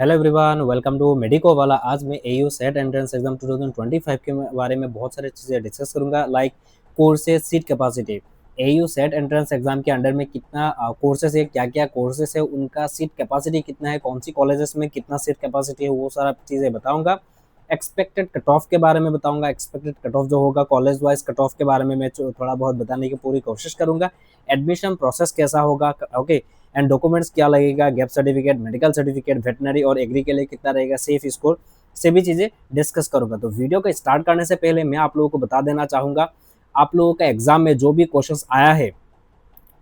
Hello everyone, welcome to medico वाला। आज मैं एयू सेट एंट्रेंस एग्जाम 2025 के बारे में बहुत सारी चीज़ें डिस्कस करूंगा, like courses, seat capacity. AU set entrance exam के अंडर में कितना कोर्सेज है, क्या क्या कोर्सेज है, उनका सीट कैपेसिटी कितना है, कौन सी कॉलेजेस में कितना सीट कैपेसिटी है, वो सारा चीज़ें बताऊंगा। एक्सपेक्टेड कट ऑफ के बारे में बताऊंगा। एक्सपेक्टेड कट ऑफ जो होगा कॉलेज वाइज कट ऑफ के बारे में मैं थोड़ा बहुत बताने की पूरी कोशिश करूंगा। एडमिशन प्रोसेस कैसा होगा, ओके, एंड डॉक्यूमेंट्स क्या लगेगा, gap certificate, medical certificate, veterinary और एग्री के लिए कितना रहेगा, सेफ स्कोर, से भी चीज़ें डिस्कस करूंगा। तो वीडियो को स्टार्ट करने से पहले मैं आप लोगों को बता देना चाहूँगा, आप लोगों का एग्जाम में जो भी क्वेश्चंस आया है,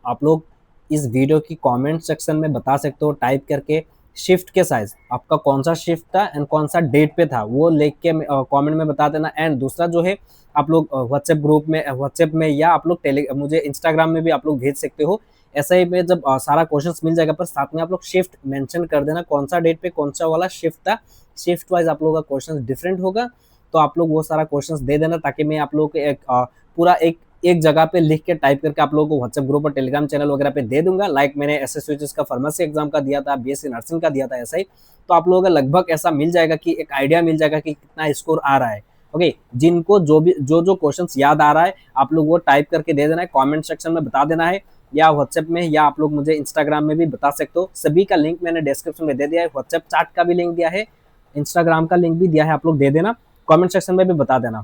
आप लोग इस वीडियो की कमेंट सेक्शन में बता सकते हो टाइप करके। शिफ्ट के साइज आपका कौन सा शिफ्ट था एंड कौन सा डेट पे था, वो लिख के कमेंट में बता देना। एंड दूसरा जो है, आप लोग व्हाट्सएप ग्रुप में, व्हाट्सएप में, या आप लोग मुझे इंस्टाग्राम में भी आप लोग भेज सकते हो। ऐसा ही में जब सारा क्वेश्चंस मिल जाएगा, पर साथ में आप लोग शिफ्ट मेंशन कर देना, कौन सा डेट पे कौन सा वाला शिफ्ट था। शिफ्ट वाइज आप लोगों का क्वेश्चन डिफरेंट होगा, तो आप लोग वो सारा क्वेश्चंस दे देना, ताकि मैं आप लोगों को एक पूरा एक जगह पे लिख के टाइप करके आप लोगों को व्हाट्सएप ग्रुप और टेलीग्राम चैनल वगैरह पे दे दूंगा। लाइक मैंने एसएससी का फार्मेसी एग्जाम का दिया था, बीएससी नर्सिंग का दिया था, ऐसा ही। तो आप लोगों का लगभग ऐसा मिल जाएगा कि एक आइडिया मिल जाएगा कि कितना स्कोर आ रहा है। ओके, जिनको जो क्वेश्चंस याद आ रहा है, आप लोग वो टाइप करके दे देना है, कमेंट सेक्शन में बता देना है, या व्हाट्सएप में, या आप लोग मुझे इंस्टाग्राम में भी बता सकते हो। सभी का लिंक मैंने डिस्क्रिप्शन में दे दिया है, व्हाट्सएप चैट का भी लिंक दिया है, इंस्टाग्राम का लिंक भी दिया है, आप लोग दे देना, कमेंट सेक्शन में भी बता देना।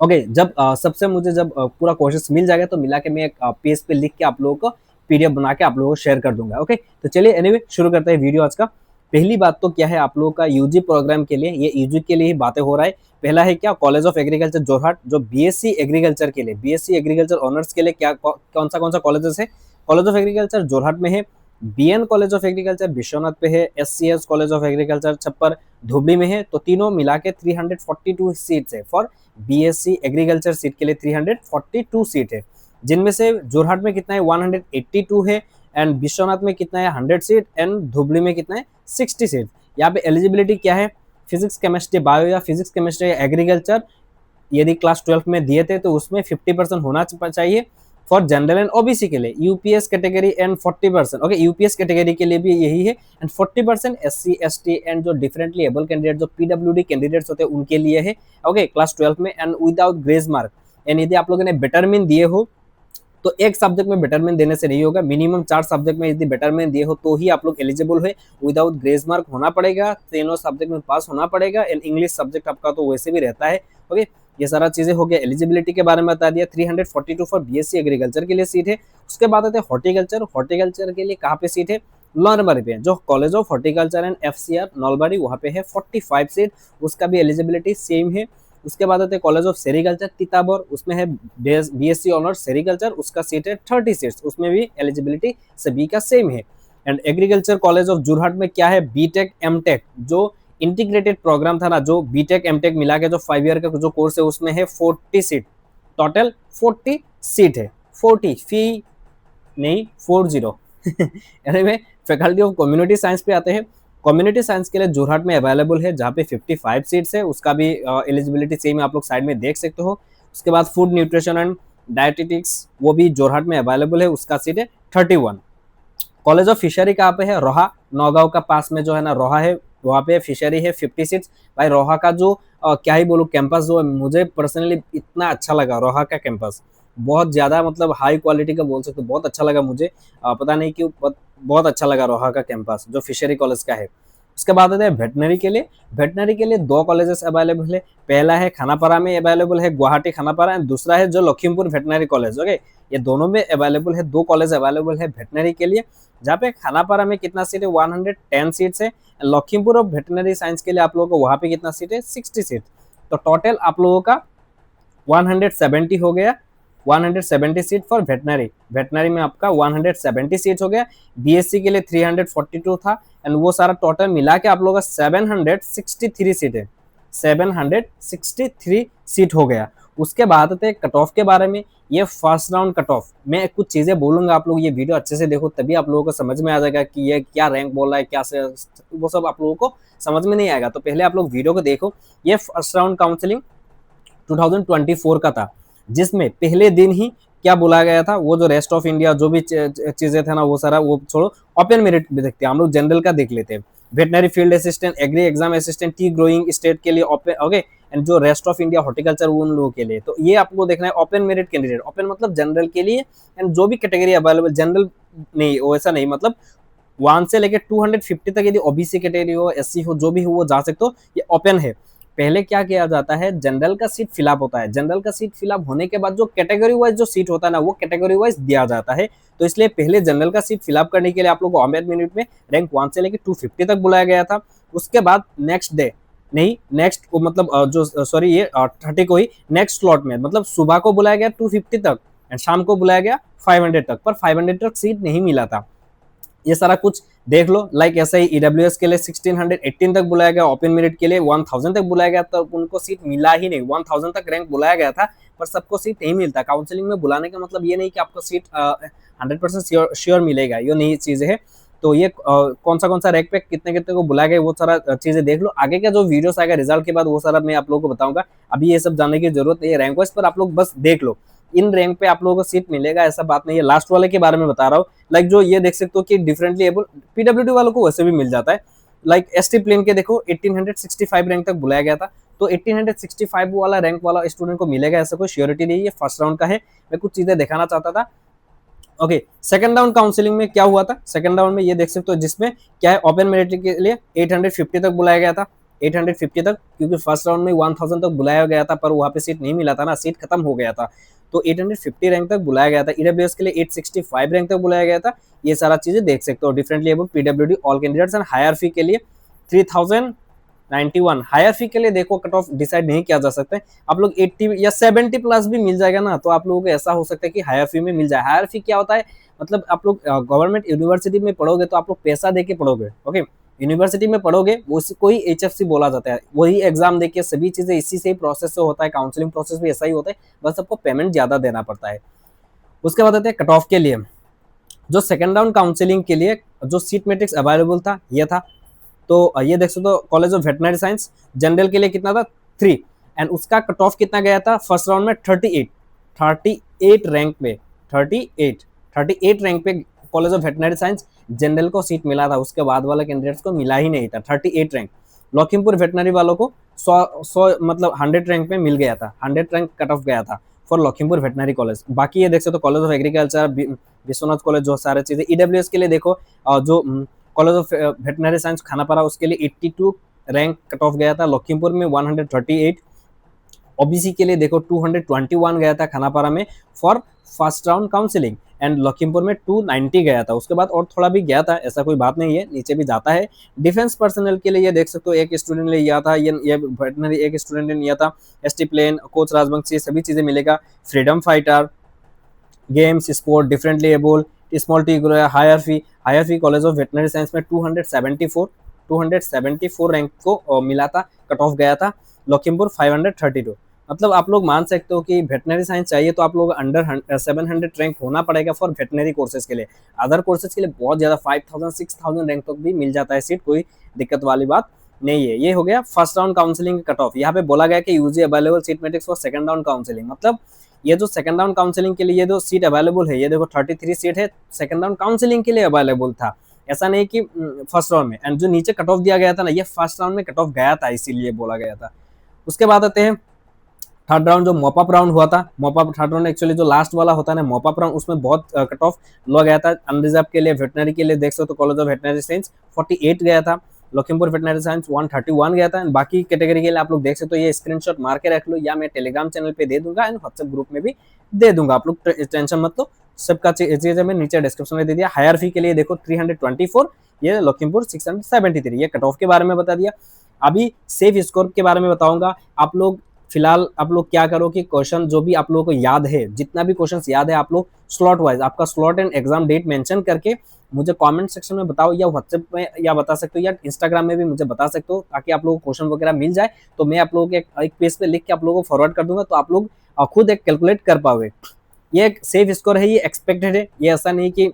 ओके, जब सबसे मुझे जब पूरा क्वेश्चन मिल जाएगा, तो मिला के मैं एक पेज पे लिख के आप लोगों को पीडीएफ बना के आप लोगों को शेयर कर दूंगा। ओके, तो चलिए एनीवे शुरू करते हैं वीडियो आज का। पहली बात तो क्या है, आप लोगों का यूजी प्रोग्राम के लिए, ये यूजी के लिए ही बातें हो रहा है। पहला है क्या, कॉलेज ऑफ एग्रीकल्चर जोरहाट, जो बीएससी एग्रीकल्चर के लिए, बीएससी एग्रीकल्चर ऑनर्स के लिए क्या कौन सा कॉलेजेस है। कॉलेज ऑफ एग्रीकल्चर जोरहाट में है, BN college of agriculture Biswanath पे है, एससीएस कॉलेज ऑफ एग्रीकल्चर छप्पर धुबड़ी में है। तो तीनों मिला के 342 सीट्स है फॉर बीएससी एग्रीकल्चर सीट के लिए 342 सीट है, जिनमें से जोरहाट में कितना है 182 है, एंड विश्वनाथ में कितना है 100 सीट, एंड धुबड़ी में कितना है 60 सीट। यहाँ पे एलिजिबिलिटी क्या है, फिजिक्स केमिस्ट्री बायो या फिजिक्स केमिस्ट्री एग्रीकल्चर यदि क्लास 12 में दिए थे तो उसमें 50% होना चाहिए। फॉर जनरल एंड ओबीसी के लिए UPS category and 40%, okay, UPS category के लिए भी यही है, एंड 40% एससी एसटी एंड जो डिफरेंटली एबल कैंडिडेट, जो पीडब्ल्यूडी कैंडिडेट्स होते हैं, उनके लिए है। ओके, क्लास 12 में and without grace mark. And यदि आप लोगों ने बेटरमेंट दिए हो, तो एक सब्जेक्ट में बेटरमेंट देने से नहीं होगा, मिनिमम 4 सब्जेक्ट में यदि बेटरमेंट दिए हो तो ही आप लोग एलिजिबल है। विदाउट ग्रेस मार्क होना पड़ेगा, तीनों सब्जेक्ट में पास होना पड़ेगा, एंड इंग्लिश सब्जेक्ट आपका तो वैसे भी रहता है। ओके, ये सारा चीजें हो गया। एलिजिबिलिटी के बारे में बता दिया। 342 फॉर बीएससी एग्रीकल्चर के लिए सीट है। उसके बाद आते हैं हॉर्टिकल्चर। हॉर्टिकल्चर के लिए कहाँ पे सीट है, नलबाड़ी पे, जो college of horticulture and FCR Nalbari, वहाँ पे है 45 सीट, उसका भी एलिजिबिलिटी सेम है। उसके बाद आते हैं कॉलेज ऑफ सेरिकल्चर तिताबर, उसमें है बीएससी ऑनर्स सेरिकल्चर, उसका सीट है 30 सीट्स, उसमें भी एलिजिबिलिटी सभी का सेम है। And agriculture college of Jorhat में क्या है, बीटेक एमटेक, जो इंटीग्रेटेड प्रोग्राम था ना, जो बीटेक एमटेक मिला के जो 5 ईयर का जो कोर्स है, उसमें है 40 सीट, टोटल 40 सीट है, 40 फी नहीं 40 anyway, faculty of community science पे आते हैं। कम्युनिटी साइंस के लिए जोरहाट में अवेलेबल है, जहाँ पे 55 सीट्स है, उसका भी एलिजिबिलिटी सेम है, आप लोग साइड में देख सकते हो। उसके बाद फूड न्यूट्रिशन एंड डायटिटिक्स, वो भी जोरहाट में अवेलेबल है, उसका सीट है 31। कॉलेज ऑफ फिशरी कहाँ पे है, रोहा, नौगांव का पास में जो है ना रोहा है, वहाँ पे फिशरी है 50 सीट्स। भाई रोहा का जो क्या ही बोलूँ, कैंपस जो है, मुझे पर्सनली इतना अच्छा लगा रोहा का कैंपस, बहुत ज़्यादा मतलब हाई क्वालिटी का बोल सकते, बहुत अच्छा लगा मुझे। पता नहीं क्यों बहुत अच्छा लगा रोहा का कैंपस जो फिशरी कॉलेज का है। उसके बाद आते हैं वेटनरी के लिए। वेटनरी के लिए 2 कॉलेजेस अवेलेबल है। पहला है खानापारा में अवेलेबल है, गुवाहाटी खानापारा, एंड दूसरा है जो लखीमपुर वेटनरी कॉलेज। ओके, ये दोनों में अवेलेबल है, 2 कॉलेज अवेलेबल है वेटनरी के लिए। जहाँ पे खानापारा में कितना सीट है, 110 सीट्स है। लखीमपुर और वेटनरी साइंस के लिए आप लोगों को वहाँ पे कितना सीट है, 60 सीट। तो टोटल आप लोगों का 170 हो गया, 170 सीट फॉर वेटनरी। वेटनरी में आपका 170 सीट हो गया। बीएससी के लिए 342 था, एंड वो सारा टोटल मिला के आप लोगों का 763 सीट है, 763 सीट हो गया। उसके बाद आते कट ऑफ के बारे में। ये फर्स्ट राउंड कट ऑफ, मैं कुछ चीजें बोलूंगा, आप लोग ये वीडियो अच्छे से देखो, तभी आप लोगों को समझ में आ जाएगा कि ये क्या रैंक बोल रहा है, क्या से वो सब आप लोगों को समझ में नहीं आएगा। तो पहले आप लोग वीडियो को देखो। ये फर्स्ट राउंड काउंसलिंग 2024 का था, जिसमें पहले दिन ही क्या बोला गया था, वो जो रेस्ट ऑफ इंडिया जो भी चीजें थे ना, वो सारा वो छोड़ो, ओपन मेरिट भी देखते हैं हम लोग, जनरल का देख लेते हैं। Veterinary field assistant, agri exam assistant, tea growing state के लिए ओपन, ओके, एंड जो रेस्ट ऑफ इंडिया हॉर्टिकल्चर उन लोगों के लिए। तो ये आपको देखना है ओपन मेरिट कैंडिडेट, ओपन मतलब जनरल के लिए, एंड जो भी कैटेगरी अवेलेबल, जनरल नहीं वैसा नहीं, मतलब 1 से लेकर 250 तक यदि ओबीसी कैटेगरी हो, एससी हो, जो भी हो वो जा सकते हो, ये ओपन है। पहले क्या किया जाता है, जनरल का सीट फिलअप होता है, जनरल का सीट फिलअप होने के बाद जो कैटेगरी वाइज जो सीट होता है ना, वो कैटेगरी वाइज दिया जाता है। तो इसलिए पहले जनरल का सीट फिलअप करने के लिए आप लोग को ओपन मेरिट में रैंक 1 से लेकर 250 तक बुलाया गया था। उसके बाद नेक्स्ट डे नहीं, नेक्स्ट मतलब जो सॉरी ये 30 को ही नेक्स्ट स्लॉट में, मतलब सुबह को बुलाया गया 250 तक, एंड शाम को बुलाया गया 500 तक, पर 500 तक सीट नहीं मिला था। ये सारा कुछ देख लो। लाइक ऐसा ही ईडब्ल्यूएस के लिए 1618 तक बुलाया गया, ओपन मेरिट के लिए 1000 तक बुलाया गया, तो उनको सीट मिला ही नहीं। 1000 तक रैंक बुलाया गया था, पर सबको सीट नहीं मिलता। काउंसलिंग में बुलाने का मतलब ये नहीं कि आपको सीट 100% श्योर मिलेगा, ये नहीं चीज है। तो ये कौन सा रैंक पे कितने कितने को बुलाया गया, वो सारा चीजें देख लो। आगे का जो वीडियोस आएगा रिजल्ट के बाद, वो सारा मैं आप लोगों को बताऊंगा। अभी ये सब जानने की जरूरत नहीं है रैंक वाइज, पर आप लोग बस देख लो इन रैंक पे आप लोगों को सीट मिलेगा, ऐसा बात नहीं है। लास्ट वाले के बारे में बता रहा हूँ, लाइक जो ये देख सकते हो कि डिफरेंटली एबल पीडब्ल्यूडी वालों को वैसे भी मिल जाता है। लाइक एसटी प्लेन के देखो 1865 रैंक तक बुलाया गया था, तो 1865 वाला रैंक वाला स्टूडेंट को मिलेगा, ऐसा कोई श्योरिटी नहीं है। फर्स्ट राउंड का है, मैं कुछ चीजें दिखाना चाहता था। ओके, सेकंड राउंड काउंसलिंग में क्या हुआ था, सेकंड राउंड में ये देख सकते हो, जिसमें क्या है, ओपन मेरिट के लिए 850 तक बुलाया गया था, 850 तक, क्योंकि फर्स्ट राउंड में 1000 तक बुलाया गया था, पर वहां पे सीट नहीं मिला था ना, सीट खत्म हो गया था। तो 850 रैंक तक बुलाया गया था। ईडब्ल्यूएस के लिए 865 रैंक तक बुलाया गया था। ये सारा चीजें देख सकते हो। Differently abled PWD all candidates and higher fee के लिए 3091। हायर फी के लिए देखो कट ऑफ डिसाइड नहीं किया जा सकता है, आप लोग 80 या 70 प्लस भी मिल जाएगा ना, तो आप लोगों को ऐसा हो सकता है कि हायर फी में मिल जाए। हायर फी क्या होता है, मतलब आप लोग गवर्नमेंट यूनिवर्सिटी में पढ़ोगे तो आप लोग पैसा दे के पढ़ोगे, ओके, यूनिवर्सिटी में पढ़ोगे, वो ही एचएफसी बोला जाता है, वही एग्जाम देके सभी चीजें इसी से ही प्रोसेस से होता है। काउंसलिंग प्रोसेस भी ऐसा ही होता है, बस आपको पेमेंट ज्यादा देना पड़ता है। उसके बाद आते हैं कट ऑफ के लिए। जो सेकंड राउंड काउंसलिंग के लिए जो सीट मैट्रिक्स अवेलेबल था, ये था। तो ये देख सकते हो, college of veterinary science general के लिए कितना था, 3, एंड उसका कट ऑफ कितना गया था फर्स्ट राउंड में, 38 रैंक पे, 38 रैंक पे college of veterinary science general को सीट मिला था। उसके बाद वाले कैंडिडेट्स को मिला ही नहीं था। 38 रैंक लखीमपुर वेटनरी वालों को 100 मतलब 100 रैंक पे मिल गया था, 100 रैंक कट ऑफ गया था फॉर लखीमपुर वेटनरी कॉलेज। बाकी ये देख सकते हो, college of agriculture, Vishwanath college, जो सारे चीजें। ईडब्ल्यूएस के लिए देखो, जो college of veterinary science Khanapara, उसके लिए 82 रैंक कट ऑफ गया था, लखीमपुर में 138। ओबीसी के लिए देखो 221 गया था खानापारा में for first round counselling, and Lakhimpur में 290 गया था। उसके बाद और थोड़ा भी गया था, ऐसा कोई बात नहीं है, नीचे भी जाता है। डिफेंस पर्सनल के लिए ये देख सकते हो, एक स्टूडेंट ने लिया था, ये वेटनरी एक स्टूडेंट ने लिया था। एसटी प्लेन, कोच राजवंशी, सभी चीजें मिलेगा। Freedom fighter, games, sport, differently able, small tea, higher fee college of veterinary science में 274 रैंक को मिला था, कट ऑफ गया था। लखीमपुर 532। मतलब आप लोग मान सकते हो कि वेटनरी साइंस चाहिए तो आप लोग अंडर 700 रैंक होना पड़ेगा फॉर वेटनरी कोर्सेज के लिए। अदर कोर्सेज के लिए बहुत ज्यादा 5000 6000 रैंक तक भी मिल जाता है सीट, कोई दिक्कत वाली बात नहीं है। ये हो गया first round counselling cut off. यहाँ पे बोला गया कि UG available seat matrix for second round counselling, मतलब ये जो सेकंड राउंड काउंसलिंग के लिए ये जो सीट अवेलेबल है, ये देखो 33 सीट है, सेकंड राउंड काउंसलिंग के लिए अवेलेबल था, ऐसा नहीं कि फर्स्ट राउंड में। एंड जो नीचे कट ऑफ दिया गया था ना, ये फर्स्ट राउंड में कट ऑफ गया था, इसीलिए बोला गया था। उसके बाद आते हैं थर्ड राउंड, जो मॉपअप राउंड हुआ था। मॉपअप थर्ड राउंड एक्चुअली जो लास्ट वाला होता है ना, मॉपअप राउंड, उसमें बहुत कट ऑफ लो गया था। अनरिजर्व के लिए वेटनरी के लिए देख सकते हो, कॉलेज ऑफ वेटनरी साइंस 48 गया था, लखीमपुर वेटनरी साइंस 131 गया था। बाकी कैटेगरी के लिए आप लोग देख सकते हो, ये स्क्रीनशॉट मार के रख लो, या मैं टेलीग्राम चैनल पे दे दूंगा एंड व्हाट्सएप ग्रुप में भी दे दूंगा, आप लोग टेंशन मत लो, सबका चीजें मैं नीचे डिस्क्रिप्शन में दे दिया। हायर फी के लिए देखो 324, ये लखीमपुर 673, ये कट ऑफ के बारे में बता दिया। अभी सेफ स्कोर के बारे में बताऊंगा। आप लोग फिलहाल आप लोग क्या करो कि क्वेश्चन जो भी आप लोगों को याद है, जितना भी क्वेश्चन याद है, आप लोग स्लॉट वाइज आपका slot and exam date mention करके मुझे कमेंट सेक्शन में बताओ, या व्हाट्सएप में या बता सकते हो, या इंस्टाग्राम में भी मुझे बता सकते हो, ताकि आप लोगों को क्वेश्चन वगैरह मिल जाए। तो मैं आप लोगों के एक पेज पे लिख के आप लोगों को फॉरवर्ड कर दूंगा, तो आप लोग खुद एक कैलकुलेट कर पाओगे। ये एक सेफ स्कोर है, ये एक्सपेक्टेड है, ये ऐसा नहीं कि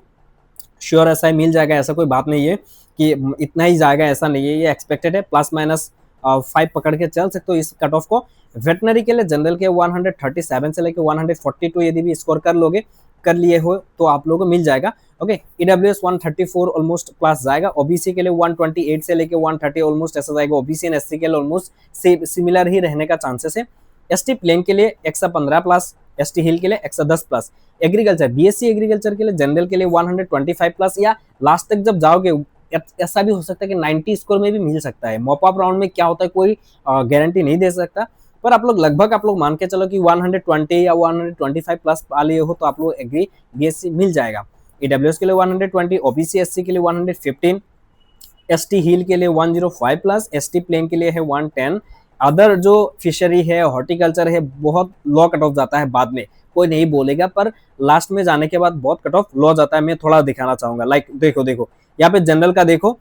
श्योर ऐसा ही मिल जाएगा, ऐसा कोई बात नहीं है कि इतना ही जाएगा, ऐसा नहीं है, ये एक्सपेक्टेड है। प्लस माइनस 5 पकड़ के चल सकते हो इस कट ऑफ को। वेटनरी के लिए जनरल के 137 से लेकर 142 यदि भी स्कोर कर लोगे कर लिए हो तो आप लोगों को मिल जाएगा। ओके, ईडब्ल्यूएस 134 ऑलमोस्ट क्लास जाएगा, ओबीसी के लिए 128 से लेके 130 ऑलमोस्ट ऐसा जाएगा, ओबीसी एंड एससी के लिए ऑलमोस्ट सिमिलर ही रहने का चांसेस है। एसटी प्लेन के लिए 115 प्लस, एसटी हिल के लिए 110 प्लस, एग्रीकल्चर बीएससी एग्रीकल्चर के लिए जनरल के लिए 125 प्लस, या लास्ट तक जब जाओगे ऐसा भी हो सकता है कि 90 स्कोर में भी मिल सकता है। मॉपअप राउंड में क्या होता है कोई गारंटी नहीं दे सकता, पर आप लोग लगभग आप लोग मान के चलो कि 120 या 125 प्लस पा लिए हो तो आप लोग एग्री बीएससी मिल जाएगा। ईडब्ल्यूएस के लिए 120, ओबीसी एससी के लिए 115, एसटी हिल के लिए 105 प्लस, एसटी प्लेन के लिए है 110। अदर जो फिशरी है, हॉर्टिकल्चर है, बहुत लो कट ऑफ जाता है बाद में, कोई नहीं बोलेगा, पर लास्ट में जाने के बाद बहुत कट ऑफ लो जाता है। मैं थोड़ा दिखाना चाहूंगा, लाइक देखो देखो यहाँ पे जनरल का देखो,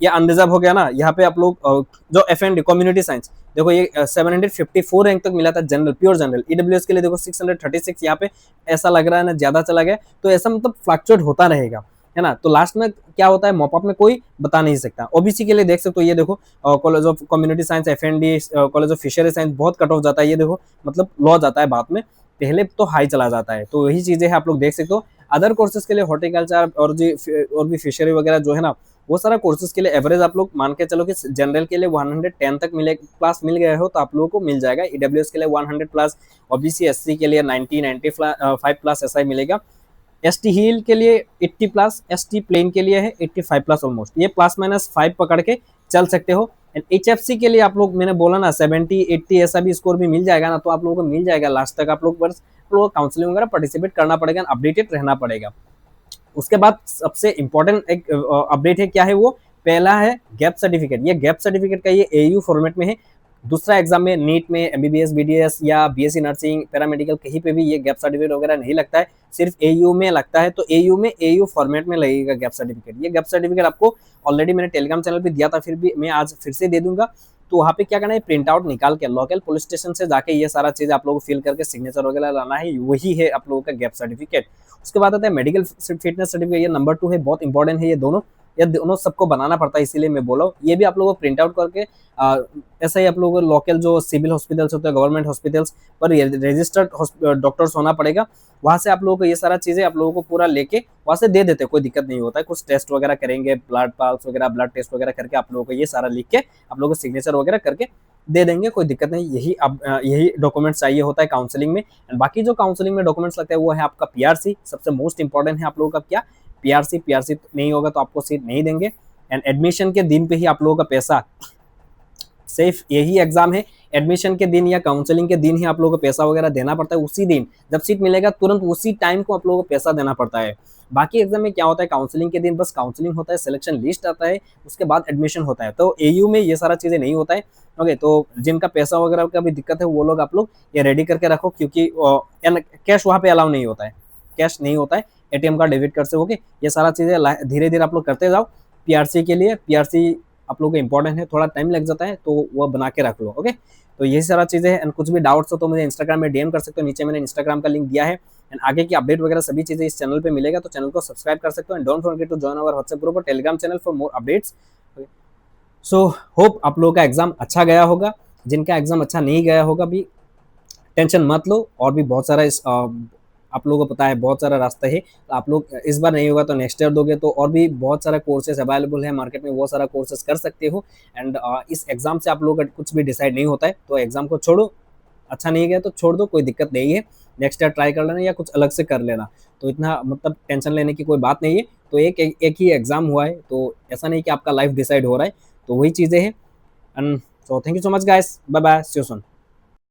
ये अनरिजर्व हो गया ना, यहाँ पे आप लोग जो एफएनडी कम्युनिटी साइंस देखो ये 754 रैंक तक मिला था जनरल, प्योर जनरल। ईडब्ल्यूएस के लिए देखो 636, यहाँ पे ऐसा लग रहा है ना ज्यादा चला गया, तो ऐसा मतलब फ्लक्चुएट होता रहेगा, है ना। तो लास्ट में क्या होता है मॉपअप में कोई बता नहीं सकता। ओबीसी के लिए देख सकते हो, ये देखो college of community science, FND, college of fishery science बहुत कट ऑफ जाता है, ये देखो मतलब लो जाता है बाद में, पहले तो हाई चला जाता है। तो वही चीजें हैं आप लोग देख सकते हो। अदर कोर्सेज के लिए हॉर्टिकल्चर और भी फिशरी वगैरह जो है ना, वो सारा कोर्सेज के लिए एवरेज आप लोग मान के चलो कि जनरल के लिए 110 तक मिले प्लस मिल गए हो तो आप लोगों को मिल जाएगा। ईडब्ल्यूएस के लिए 100 प्लस, ओबीसी एससी के लिए 95 प्लस ऐसा ही मिलेगा। एसटी हिल के लिए 80 प्लस, एसटी प्लेन के लिए है 85 प्लस ऑलमोस्ट, ये प्लस माइनस 5 पकड़ के चल सकते हो। एंड एचएफसी के लिए आप लोग मैंने बोला ना 70 80 ऐसा भी स्कोर भी मिल जाएगा ना, तो आप लोगों को मिल जाएगा लास्ट तक। आप लोग बस काउंसलिंग वगैरह पार्टिसिपेट करना पड़ेगा, अपडेटेड रहना पड़ेगा। उसके बाद सबसे इंपॉर्टेंट एक अपडेट है, क्या है वो, पहला है गैप सर्टिफिकेट। ये गैप सर्टिफिकेट का ये एयू फॉर्मेट में है। दूसरा एग्जाम में नीट में एमबीबीएस बीडीएस या बीएससी नर्सिंग पैरामेडिकल कहीं पे भी ये गैप सर्टिफिकेट वगैरह नहीं लगता है, सिर्फ एयू में लगता है। तो एयू में एयू फॉर्मेट में लगेगा गैप सर्टिफिकेट। ये गैप सर्टिफिकेट आपको ऑलरेडी मैंने टेलीग्राम चैनल पे दिया था, फिर भी मैं आज फिर से दे दूंगा। तो वहाँ पे क्या करना है, प्रिंट आउट निकाल के लोकल पुलिस स्टेशन से जाके ये सारा चीज आप लोगों को फिल करके सिग्नेचर वगैरह लाना है, वही है आप लोगों का गैप सर्टिफिकेट। उसके बाद आता है मेडिकल फिटनेस सर्टिफिकेट, ये नंबर 2 है, बहुत इंपॉर्टेंट है ये दोनों। ये दोनों सबको बनाना पड़ता है, इसीलिए मैं बोला हूँ। ये भी आप लोगों को प्रिंट आउट करके ऐसा ही आप लोगों को लोकल जो सिविल हॉस्पिटल्स होते हैं, गवर्नमेंट हॉस्पिटल्स पर रजिस्टर्ड डॉक्टर्स होना पड़ेगा, वहां से आप लोगों को ये सारा चीजें आप लोगों को पूरा लेके वहां से दे देते हैं, कोई दिक्कत नहीं होता है। कुछ टेस्ट वगैरह करेंगे, ब्लड पाल्स वगैरह, ब्लड टेस्ट वगैरह करके आप लोगों को ये सारा लिख के आप लोगों को सिग्नेचर वगैरह करके दे देंगे, कोई दिक्कत नहीं। यही डॉक्यूमेंट्स चाहिए होता है काउंसलिंग में। बाकी जो काउंसलिंग में डॉक्यूमेंट्स लगता है वो है आपका पीआरसी, सबसे मोस्ट इंपॉर्टेंट है आप लोगों का क्या, पीआरसी नहीं होगा तो आपको सीट नहीं देंगे। एंड एडमिशन के दिन पे ही आप लोगों का पैसा, सिर्फ यही एग्जाम है, एडमिशन के दिन या काउंसलिंग के दिन ही आप लोगों को पैसा वगैरह देना पड़ता है, उसी दिन जब सीट मिलेगा तुरंत उसी टाइम को आप लोगों को पैसा देना पड़ता है। बाकी एग्जाम में क्या होता है, काउंसलिंग के दिन बस काउंसलिंग होता है, सिलेक्शन लिस्ट आता है, उसके बाद एडमिशन होता है। तो एयू में ये सारा चीजें नहीं होता है। ओके, तो जिनका पैसा वगैरह का भी दिक्कत है वो लोग आप लोग ये रेडी करके रखो, क्योंकि कैश वहाँ पे अलाउ नहीं होता है, कैश नहीं होता है, एटीएम कार्ड डेबिट कार्ड से। ओके, ये सारा चीजें धीरे धीरे आप लोग करते जाओ। पीआरसी के लिए, पीआरसी आप लोगों को इंपॉर्टेंट है, थोड़ा टाइम लग जाता है तो वो बना के रख लो। ओके, तो यही सारा चीजें हैं। एंड कुछ भी डाउट्स हो तो मुझे इंस्टाग्राम में डीएम कर सकते हो, नीचे मैंने इंस्टाग्राम का लिंक दिया है। एंड आगे की अपडेट वगैरह सभी चीजें इस चैनल पे मिलेगा, तो चैनल को सब्सक्राइब कर सकते हो। And don't forget to join our WhatsApp group और Telegram channel for more updates. So hope आप लोगों का एग्जाम अच्छा गया होगा। जिनका एग्जाम अच्छा नहीं गया होगा भी टेंशन मत लो, और भी बहुत सारा आप लोगों को पता है बहुत सारा रास्ता है। तो आप लोग इस बार नहीं होगा तो नेक्स्ट ईयर दोगे तो और भी बहुत सारा कोर्सेज अवेलेबल है मार्केट में, वो सारा कोर्सेज कर सकते हो। एंड इस एग्जाम से आप लोगों का कुछ भी डिसाइड नहीं होता है तो एग्जाम को छोड़ो, अच्छा नहीं गया तो छोड़ दो, कोई दिक्कत नहीं है, नेक्स्ट ईयर ट्राई कर लेना या कुछ अलग से कर लेना। तो इतना मतलब टेंशन लेने की कोई बात नहीं है। तो एक ही एग्जाम हुआ है, तो ऐसा नहीं कि आपका लाइफ डिसाइड हो रहा है। तो वही चीज़ें हैं। And so thank you so much guys, bye bye, see you soon.